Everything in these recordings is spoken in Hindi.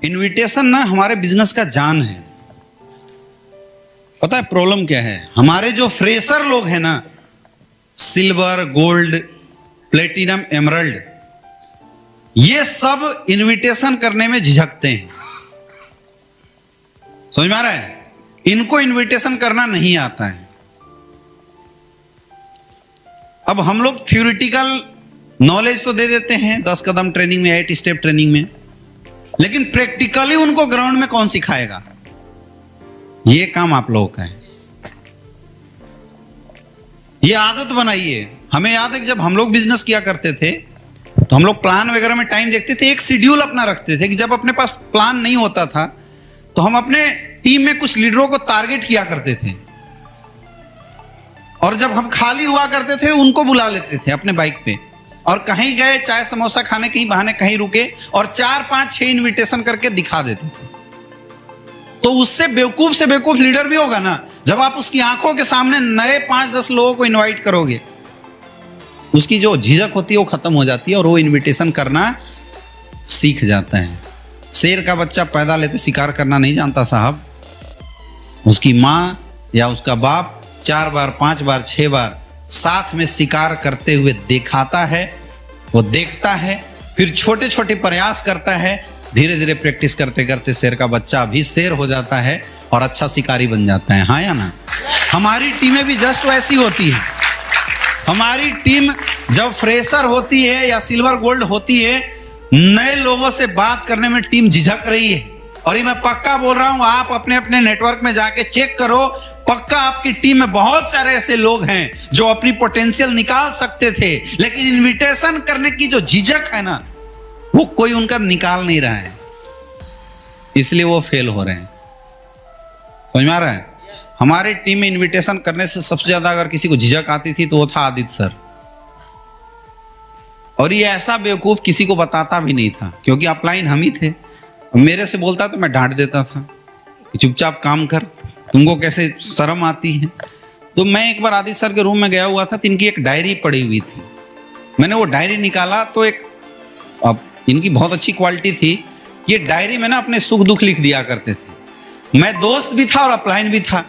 इनविटेशन ना हमारे बिजनेस का जान है। पता है प्रॉब्लम क्या है? हमारे जो फ्रेशर लोग हैं ना, सिल्वर, गोल्ड, प्लेटिनम, एमरल्ड, ये सब इनविटेशन करने में झिझकते हैं। समझ में आ रहा है? इनको इनविटेशन करना नहीं आता है। अब हम लोग थ्योरेटिकल नॉलेज तो दे देते हैं 10 कदम ट्रेनिंग में, 8 स्टेप ट्रेनिंग में, लेकिन प्रैक्टिकली उनको ग्राउंड में कौन सिखाएगा? ये काम आप लोगों का है। ये आदत बनाइए। हमें याद है कि जब हम लोग बिजनेस किया करते थे तो हम लोग प्लान वगैरह में टाइम देखते थे, एक शेड्यूल अपना रखते थे कि जब अपने पास प्लान नहीं होता था तो हम अपने टीम में कुछ लीडरों को टारगेट किया करते थे, और जब हम खाली हुआ करते थे उनको बुला लेते थे अपने बाइक पे, और कहीं गए चाय समोसा खाने, कहीं बहाने कहीं रुके, और 4, 5, 6 इनविटेशन करके दिखा देते थे। तो उससे बेवकूफ से बेवकूफ लीडर भी होगा ना, जब आप उसकी आंखों के सामने नए 5-10 लोगों को इनवाइट करोगे, उसकी जो झिझक होती है वो खत्म हो जाती है और वो इनविटेशन करना सीख जाता है। शेर का बच्चा पैदा लेते शिकार करना नहीं जानता साहब। उसकी माँ या उसका बाप 4 बार, 5 बार, 6 बार साथ में शिकार करते हुए दिखाता है, वो देखता है, फिर छोटे छोटे प्रयास करता है, धीरे धीरे प्रैक्टिस करते करते शेर का बच्चा भी शेर हो जाता है और अच्छा शिकारी बन जाता है। हाँ या ना? हमारी टीमें भी जस्ट वैसी होती है। हमारी टीम जब फ्रेशर होती है या सिल्वर गोल्ड होती है, नए लोगों से बात करने में टीम झिझक रही है। और ये मैं पक्का बोल रहा हूं, आप अपने अपने नेटवर्क में जाके चेक करो, पक्का आपकी टीम में बहुत सारे ऐसे लोग हैं जो अपनी पोटेंशियल निकाल सकते थे, लेकिन इनविटेशन करने की जो झिझक है ना, वो कोई उनका निकाल नहीं रहा है, इसलिए वो फेल हो रहे हैं। समझ में आ रहा है? हमारी टीम में इनविटेशन करने से सबसे ज्यादा अगर किसी को झिझक आती थी तो वो था आदित्य सर। और ये ऐसा बेवकूफ किसी को बताता भी नहीं था, क्योंकि अपलाइन हम ही थे। मेरे से बोलता तो मैं डांट देता था, चुपचाप काम कर, तुमको कैसे शर्म आती है। तो मैं एक बार आदित्य सर के रूम में गया हुआ था, तो इनकी एक डायरी पड़ी हुई थी। मैंने वो डायरी निकाला तो एक, अब इनकी बहुत अच्छी क्वालिटी थी, ये डायरी में ना अपने सुख दुख लिख दिया करते थे। मैं दोस्त भी था और अपलाइन भी था,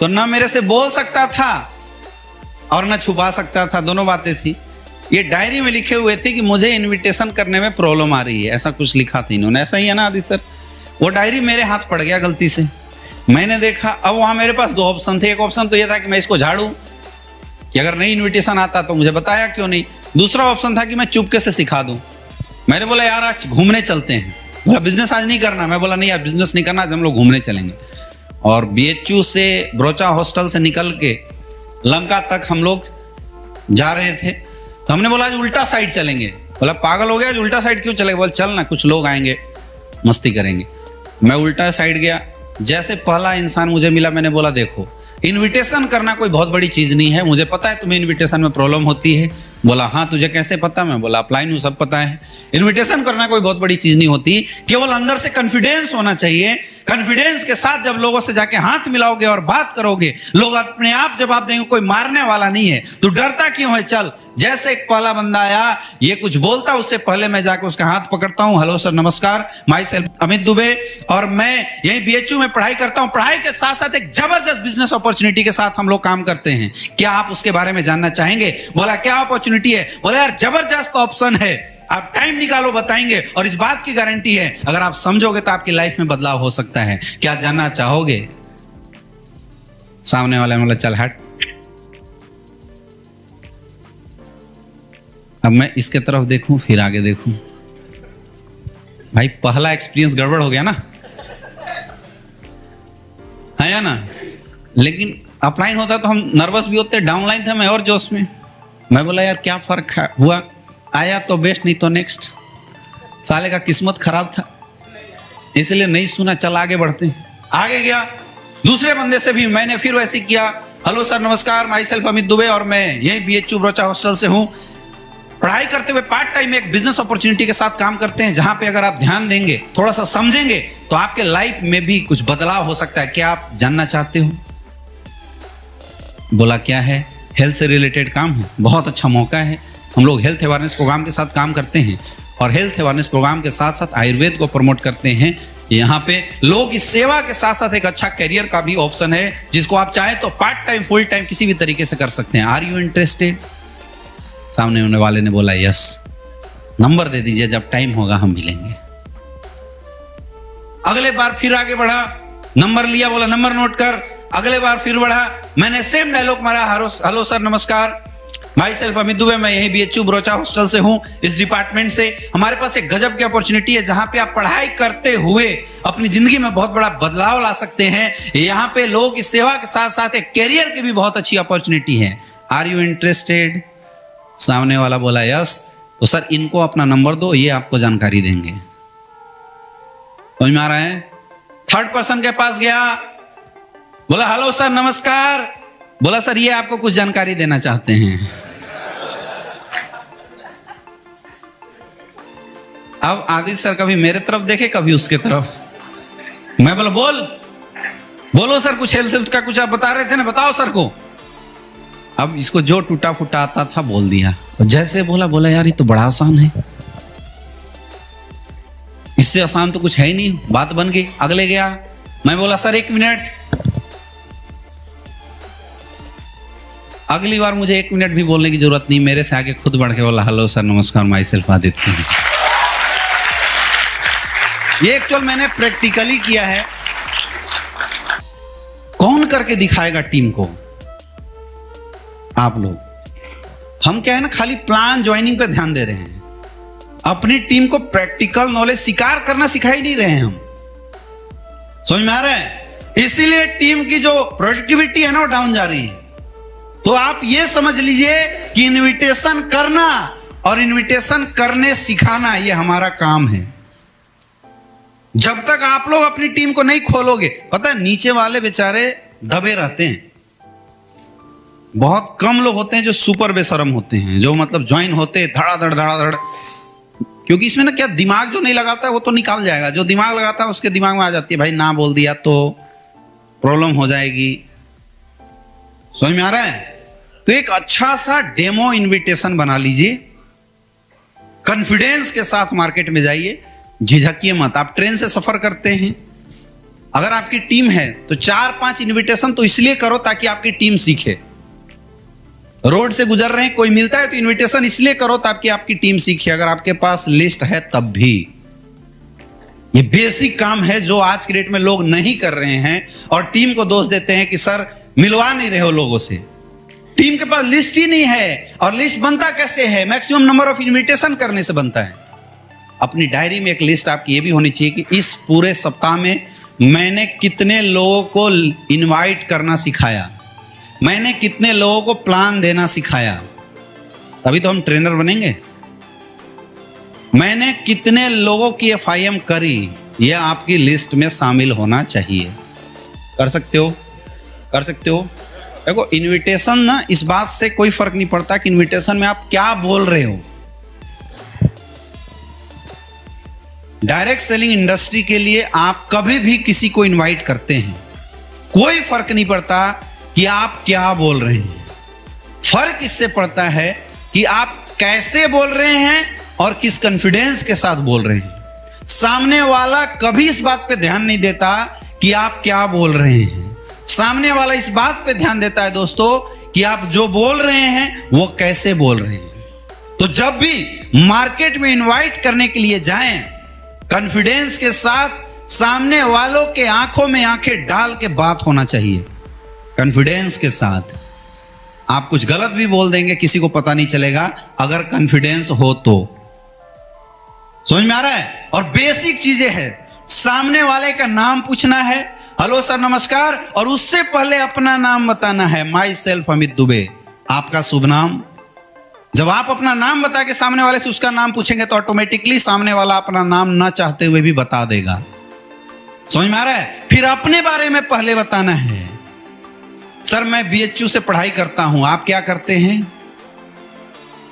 तो ना मेरे से बोल सकता था और ना छुपा सकता था, दोनों बातें थी। ये डायरी में लिखे हुए थे कि मुझे इनविटेशन करने में प्रॉब्लम आ रही है, ऐसा कुछ लिखा था इन्होंने। ऐसा ही है ना आदित्य सर? वो डायरी मेरे हाथ पड़ गया गलती से। मैंने देखा, अब वहां मेरे पास 2 ऑप्शन थे। एक ऑप्शन तो यह था कि मैं इसको झाड़ू, कि अगर नहीं इनविटेशन आता तो मुझे बताया क्यों नहीं। दूसरा ऑप्शन था कि मैं चुपके से सिखा दूं। मैंने बोला यार आज घूमने चलते हैं। बोला बिजनेस आज नहीं करना। मैं बोला नहीं आज बिजनेस नहीं करना, आज हम लोग घूमने चलेंगे। और BHU से ब्रोचा हॉस्टल से निकल के लंका तक हम लोग जा रहे थे, तो हमने बोला आज उल्टा साइड चलेंगे। बोला पागल हो गया, आज उल्टा साइड क्यों चलेगा? बोला चल ना, कुछ लोग आएंगे, मस्ती करेंगे। मैं उल्टा साइड गया। जैसे पहला इंसान मुझे मिला, मैंने बोला देखो इनविटेशन करना कोई बहुत बड़ी चीज नहीं है, मुझे पता है तुम्हें इनविटेशन में प्रॉब्लम होती है। बोला हाँ तुझे कैसे पता? मैं बोला अपलाइन हूं, सब पता है। इनविटेशन करना कोई बहुत बड़ी चीज नहीं होती, केवल अंदर से कॉन्फिडेंस होना चाहिए। कॉन्फिडेंस के साथ जब लोगों से जाके हाथ मिलाओगे और बात करोगे, लोग अपने आप जवाब देंगे, कोई मारने वाला नहीं है। तू डरता क्यों है? चल। जैसे एक पहला बंदा आया, ये कुछ बोलता, उससे पहले मैं जाके उसका हाथ पकड़ता हूं। हेलो सर, नमस्कार, माई सेल्फ अमित दुबे, और मैं यही BHU में पढ़ाई करता हूं। पढ़ाई के साथ साथ एक जबरदस्त बिजनेस अपॉर्चुनिटी के साथ हम लोग काम करते हैं, क्या आप उसके बारे में जानना चाहेंगे? बोला क्या अपॉर्चुनिटी है? बोला यार जबरदस्त ऑप्शन है, आप टाइम निकालो बताएंगे, और इस बात की गारंटी है अगर आप समझोगे तो आपकी लाइफ में बदलाव हो सकता है। क्या जानना चाहोगे? सामने वाला बोला चल हट। अब मैं इसके तरफ देखूं, फिर आगे देखूं। भाई पहला एक्सपीरियंस गड़बड़ हो गया ना, है या ना? लेकिन अपलाइन होता तो हम नर्वस भी होते, डाउनलाइन थे मैं और जोश में। मैं बोला यार क्या फर्क हुआ, आया तो बेस्ट, नहीं तो नेक्स्ट। साले का किस्मत खराब था, इसलिए नहीं सुना, चल आगे बढ़ते। आगे गया, दूसरे बंदे से भी मैंने फिर वैसे किया। हेलो सर, नमस्कार, माई सेल्फ अमित दुबे, और मैं यही BHU ब्रोचा हॉस्टल से हूं। पढ़ाई करते हुए पार्ट टाइम एक बिजनेस अपॉर्चुनिटी के साथ काम करते हैं, जहां पे अगर आप ध्यान देंगे, थोड़ा सा समझेंगे, तो आपके लाइफ में भी कुछ बदलाव हो सकता है। क्या आप जानना चाहते हो? बोला क्या है? हेल्थ से रिलेटेड काम है, बहुत अच्छा मौका है। हम लोग हेल्थ अवेयरनेस प्रोग्राम के साथ काम करते हैं और हेल्थ अवेयरनेस प्रोग्राम के साथ साथ आयुर्वेद को प्रमोट करते हैं। यहाँ पे लोग इस सेवा के साथ साथ एक अच्छा करियर का भी ऑप्शन है, जिसको आप चाहे तो पार्ट टाइम फुल टाइम किसी भी तरीके से कर सकते हैं। Are you interested? सामने होने वाले ने बोला यस। नंबर दे दीजिए, जब टाइम होगा हम मिलेंगे। अगले बार फिर आगे बढ़ा, नंबर लिया, बोला नंबर नोट कर। अगले बार फिर बढ़ा, मैंने सेम डायलॉग मारा, हेलो सर नमस्कार, माई सेल्फ अमित दुबे, मैं यही BHU बरोचा हॉस्टल से हूं, इस डिपार्टमेंट से। हमारे पास एक गजब की अपॉर्चुनिटी है जहां पे आप पढ़ाई करते हुए अपनी जिंदगी में बहुत बड़ा बदलाव ला सकते हैं। यहाँ पे लोग इस सेवा के साथ साथ एक कैरियर की भी बहुत अच्छी अपॉर्चुनिटी है। Are you interested? सामने वाला बोला यस। तो सर इनको अपना नंबर दो, ये आपको जानकारी देंगे। समझ में आ रहा है? थर्ड पर्सन के पास गया, बोला हेलो सर नमस्कार, बोला सर ये आपको कुछ जानकारी देना चाहते हैं। अब आदित्य सर कभी मेरे तरफ देखे, कभी उसके तरफ। मैं बोला बोलो सर, कुछ हेल्थ का कुछ आप बता रहे थे ना, बताओ सर को। अब इसको जो टूटा फूटा आता था बोल दिया। और जैसे बोला यार ये तो बड़ा आसान है, इससे आसान तो कुछ है ही नहीं। बात बन गई। अगले गया, मैं बोला सर 1 मिनट। अगली बार मुझे 1 मिनट भी बोलने की जरूरत नहीं, मेरे से आगे खुद बढ़ के बोला हेलो सर नमस्कार, माई सेल्फ आदित्य सिंह। ये एक्चुअल मैंने प्रैक्टिकली किया है। कौन करके दिखाएगा टीम को? आप लोग। हम क्या है ना, खाली प्लान ज्वाइनिंग पे ध्यान दे रहे हैं, अपनी टीम को प्रैक्टिकल नॉलेज शिकार करना सिखा ही नहीं रहे हैं हम। समझ में आ रहा है? इसीलिए टीम की जो प्रोडक्टिविटी है ना वो डाउन जा रही है। तो आप ये समझ लीजिए कि इनविटेशन करना और इनविटेशन करने सिखाना ये हमारा काम है। जब तक आप लोग अपनी टीम को नहीं खोलोगे, पता है नीचे वाले बेचारे दबे रहते हैं। बहुत कम लोग होते हैं जो सुपर बेशरम होते हैं, जो मतलब ज्वाइन होते धड़ाधड़। क्योंकि इसमें ना क्या, दिमाग जो नहीं लगाता है वो तो निकाल जाएगा, जो दिमाग लगाता है उसके दिमाग में आ जाती है भाई ना बोल दिया तो प्रॉब्लम हो जाएगी। समझ में आ रहा है? तो एक अच्छा सा डेमो इनविटेशन बना लीजिए, कॉन्फिडेंस के साथ मार्केट में जाइए, झिझकिए मत। आप ट्रेन से सफर करते हैं, अगर आपकी टीम है तो 4-5 इनविटेशन तो इसलिए करो ताकि आपकी टीम सीखे। रोड से गुजर रहे हैं, कोई मिलता है तो इनविटेशन इसलिए करो ताकि आपकी टीम सीखे। अगर आपके पास लिस्ट है तब भी। ये बेसिक काम है जो आज की डेट में लोग नहीं कर रहे हैं और टीम को दोष देते हैं कि सर मिलवा नहीं रहे हो लोगों से। टीम के पास लिस्ट ही नहीं है, और लिस्ट बनता कैसे है? मैक्सिमम नंबर ऑफ इनविटेशन करने से बनता है। अपनी डायरी में एक लिस्ट आपकी ये भी होनी चाहिए कि इस पूरे सप्ताह में मैंने कितने लोगों को इनवाइट करना सिखाया, मैंने कितने लोगों को प्लान देना सिखाया, तभी तो हम ट्रेनर बनेंगे। मैंने कितने लोगों की FIM करी, यह आपकी लिस्ट में शामिल होना चाहिए। कर सकते हो? देखो इनविटेशन ना, इस बात से कोई फर्क नहीं पड़ता कि इनविटेशन में आप क्या बोल रहे हो। डायरेक्ट सेलिंग इंडस्ट्री के लिए आप कभी भी किसी को इनवाइट करते हैं, कोई फर्क नहीं पड़ता कि आप क्या बोल रहे हैं। फर्क इससे पड़ता है कि आप कैसे बोल रहे हैं और किस कॉन्फिडेंस के साथ बोल रहे हैं। सामने वाला कभी इस बात पे ध्यान नहीं देता कि आप क्या बोल रहे हैं। सामने वाला इस बात पे ध्यान देता है दोस्तों कि आप जो बोल रहे हैं वो कैसे बोल रहे हैं। तो जब भी मार्केट में इनवाइट करने के लिए जाएं, कॉन्फिडेंस के साथ सामने वालों के आंखों में आंखें डाल के बात होना चाहिए। कॉन्फिडेंस के साथ आप कुछ गलत भी बोल देंगे, किसी को पता नहीं चलेगा अगर कॉन्फिडेंस हो तो। समझ में आ रहा है? और बेसिक चीजें हैं, सामने वाले का नाम पूछना है, हेलो सर नमस्कार, और उससे पहले अपना नाम बताना है, माई सेल्फ अमित दुबे, आपका शुभ नाम। जब आप अपना नाम बता के सामने वाले से उसका नाम पूछेंगे तो ऑटोमेटिकली सामने वाला अपना नाम ना चाहते हुए भी बता देगा। समझ में आ रहा है? फिर अपने बारे में पहले बताना है, सर मैं BHU से पढ़ाई करता हूं, आप क्या करते हैं?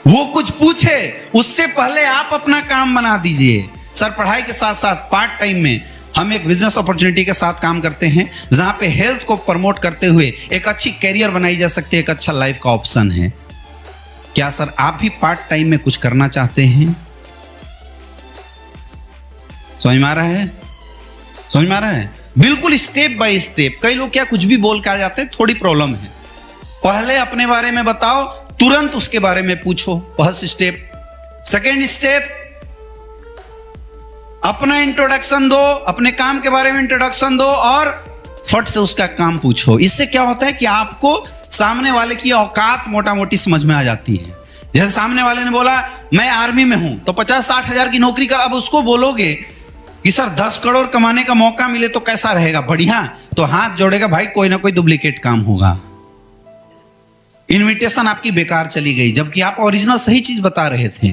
वो कुछ पूछे उससे पहले आप अपना काम बना दीजिए। सर पढ़ाई के साथ साथ पार्ट टाइम में हम एक बिजनेस अपॉर्चुनिटी के साथ काम करते हैं जहां पे हेल्थ को प्रमोट करते हुए एक अच्छी कैरियर बनाई जा सकती है, एक अच्छा लाइफ का ऑप्शन है। क्या सर आप भी पार्ट टाइम में कुछ करना चाहते हैं? समझ में आ रहा है? समझ में आ रहा है? बिल्कुल स्टेप बाय स्टेप। कई लोग क्या कुछ भी बोल के आ जाते हैं, थोड़ी प्रॉब्लम है। पहले अपने बारे में बताओ, तुरंत उसके बारे में पूछो, फर्स्ट स्टेप। सेकेंड स्टेप, अपना इंट्रोडक्शन दो, अपने काम के बारे में इंट्रोडक्शन दो और फट से उसका काम पूछो। इससे क्या होता है कि आपको सामने वाले की औकात मोटा मोटी समझ में आ जाती है। जैसे सामने वाले ने बोला मैं आर्मी में हूं तो 50-60 हजार की नौकरी कर, अब उसको बोलोगे कि सर 10 करोड़ कमाने का मौका मिले तो कैसा रहेगा? बढ़िया, तो हाथ जोड़ेगा भाई, कोई ना कोई डुप्लीकेट काम होगा। इनविटेशन आपकी बेकार चली गई, जबकि आप ओरिजिनल सही चीज बता रहे थे।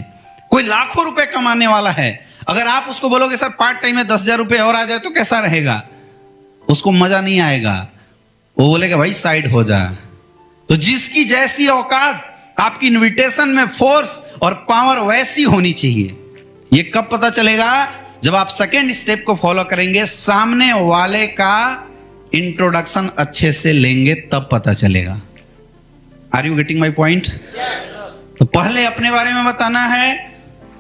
कोई लाखों रुपए कमाने वाला है, अगर आप उसको बोलोगे सर पार्ट टाइम में 10,000 रुपए और आ जाए तो कैसा रहेगा? उसको मजा नहीं आएगा, वो बोलेगा भाई साइड हो जा। तो जिसकी जैसी औकात, आपकी इनविटेशन में फोर्स और पावर वैसी होनी चाहिए। ये कब पता चलेगा? जब आप सेकेंड स्टेप को फॉलो करेंगे, सामने वाले का इंट्रोडक्शन अच्छे से लेंगे, तब पता चलेगा। Are you getting my point? तो पहले अपने बारे में बताना है,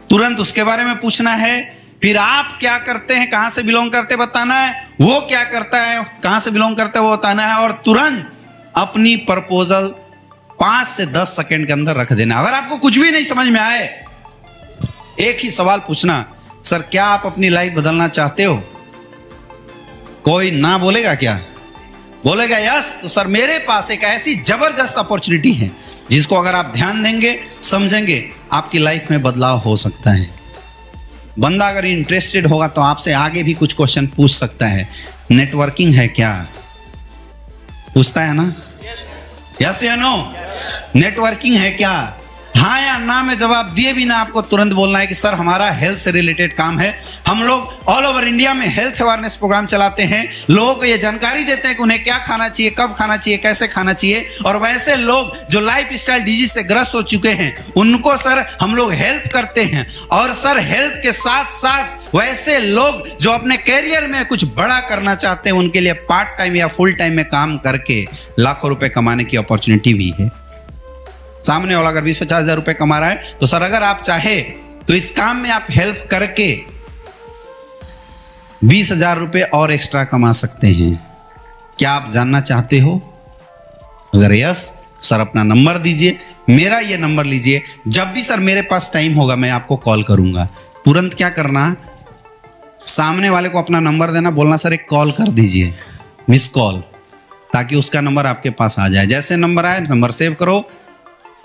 तुरंत उसके बारे में पूछना है, फिर आप क्या करते हैं, कहां से बिलोंग करते बताना है, वो क्या करता है, कहां से बिलोंग करता है वो बताना है, और तुरंत अपनी प्रपोजल 5 से 10 सेकंड के अंदर रख देना। अगर आपको कुछ भी नहीं समझ में आए, एक ही सवाल पूछना, सर क्या आप अपनी लाइफ बदलना चाहते हो? कोई ना बोलेगा क्या? बोलेगा यस, तो सर मेरे पास एक ऐसी जबरदस्त अपॉर्चुनिटी है जिसको अगर आप ध्यान देंगे, समझेंगे, आपकी लाइफ में बदलाव हो सकता है। बंदा अगर इंटरेस्टेड होगा तो आपसे आगे भी कुछ क्वेश्चन पूछ सकता है। नेटवर्किंग है क्या? पूछता है ना? यस या नो? नेटवर्किंग है क्या? हाँ या ना में जवाब दिए बिना आपको तुरंत बोलना है कि सर हमारा हेल्थ से रिलेटेड काम है। हम लोग ऑल ओवर इंडिया में हेल्थ अवेयरनेस प्रोग्राम चलाते हैं, लोगों को ये जानकारी देते हैं कि उन्हें क्या खाना चाहिए, कब खाना चाहिए, कैसे खाना चाहिए, और वैसे लोग जो लाइफ स्टाइल डिजीज से ग्रस्त हो चुके हैं उनको सर हम लोग हेल्प करते हैं। और सर हेल्प के साथ साथ वैसे लोग जो अपने कैरियर में कुछ बड़ा करना चाहते हैं उनके लिए पार्ट टाइम या फुल टाइम में काम करके लाखों रुपए कमाने की अपॉर्चुनिटी भी है। सामने वाला अगर 20-50 हजार रुपए कमा रहा है तो सर अगर आप चाहे तो इस काम में आप हेल्प करके 20,000 रुपए और एक्स्ट्रा कमा सकते हैं। क्या आप जानना चाहते हो? अगर यस, सर अपना नंबर दीजिए, मेरा ये नंबर लीजिए, जब भी सर मेरे पास टाइम होगा मैं आपको कॉल करूंगा। तुरंत क्या करना, सामने वाले को अपना नंबर देना, बोलना सर एक कॉल कर दीजिए, मिस कॉल, ताकि उसका नंबर आपके पास आ जाए। जैसे नंबर आए नंबर सेव करो।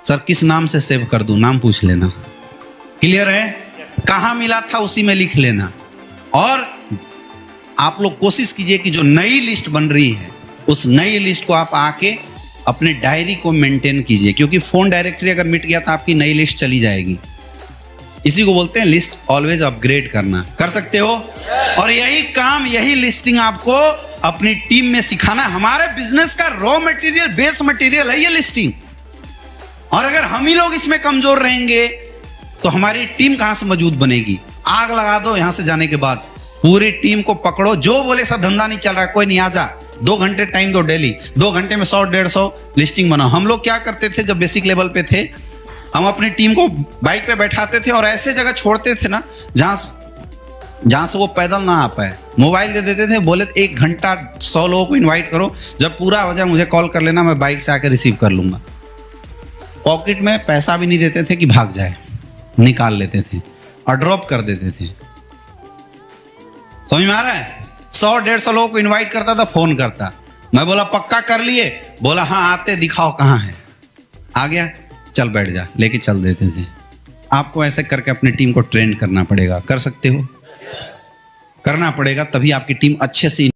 सर किस नाम से सेव कर दूं? नाम पूछ लेना। क्लियर है? कहां मिला था उसी में लिख लेना। और आप लोग कोशिश कीजिए कि जो नई लिस्ट बन रही है उस नई लिस्ट को आप आके अपने डायरी को मेंटेन कीजिए, क्योंकि फोन डायरेक्टरी अगर मिट गया तो आपकी नई लिस्ट चली जाएगी। इसी को बोलते हैं लिस्ट ऑलवेज अपग्रेड करना। कर सकते हो? और यही काम, यही लिस्टिंग आपको अपनी टीम में सिखाना। हमारे बिजनेस का रॉ मटेरियल, बेस मटेरियल है ये लिस्टिंग। और अगर हम ही लोग इसमें कमजोर रहेंगे तो हमारी टीम कहां से मजबूत बनेगी? आग लगा दो यहां से जाने के बाद, पूरी टीम को पकड़ो, जो बोले सर धंधा नहीं चल रहा है, कोई नहीं, आ जा, 2 घंटे टाइम दो डेली, 2 घंटे में 100-150 लिस्टिंग बनाओ। हम लोग क्या करते थे जब बेसिक लेवल पे थे, हम अपनी टीम को बाइक पे बैठाते थे और ऐसे जगह छोड़ते थे ना जहां से वो पैदल ना आ पाए। मोबाइल दे देते थे, बोले 1 घंटा 100 लोगों को इन्वाइट करो, जब पूरा हो जाए मुझे कॉल कर लेना, मैं बाइक से आकर रिसीव कर लूंगा। पॉकेट में पैसा भी नहीं देते थे कि भाग जाए, निकाल लेते थे और ड्रॉप कर देते थे। समझ में आ रहा है? 100-150 लोगों को इनवाइट करता था, फोन करता, मैं बोला पक्का कर लिए? बोला हाँ आते, दिखाओ कहाँ है। आ गया, चल बैठ जा, लेके चल देते थे। आपको ऐसे करके अपनी टीम को ट्रेन करना पड़ेगा। कर सकते हो? करना पड़ेगा, तभी आपकी टीम अच्छे से